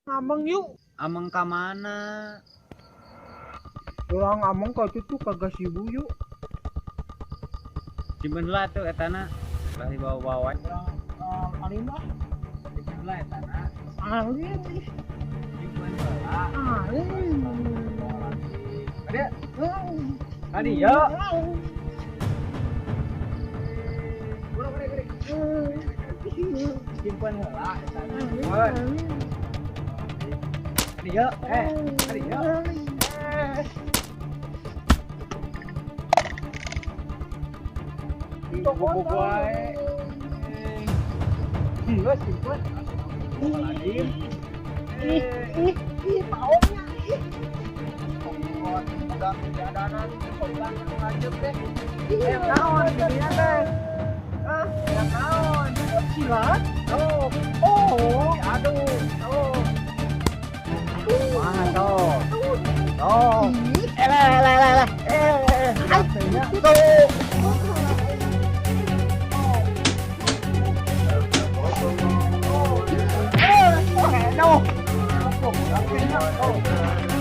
Ngambang yuk. Amang ka mana? Ulah ngambang ka cucu kagak sibuk yuk. Simpen lah tuh etana. Kasih bawa-bawa. Kalimah. Simpen lah etana. Alin. Simpen lah. Alin. Ada. Tadi ya. Simpen lah etana. Tadi ya. Tadi ya. Bobo ae. Geus simpen. Adim. Paongnya. Udah perjalanan pelan lanjut deh. Naon jadinya teh? Yang naon? Silat? Oh, Oh. aduh. Oh. Mana tuh? Oh. Lah. Artinya tuh. No. Artinya tuh.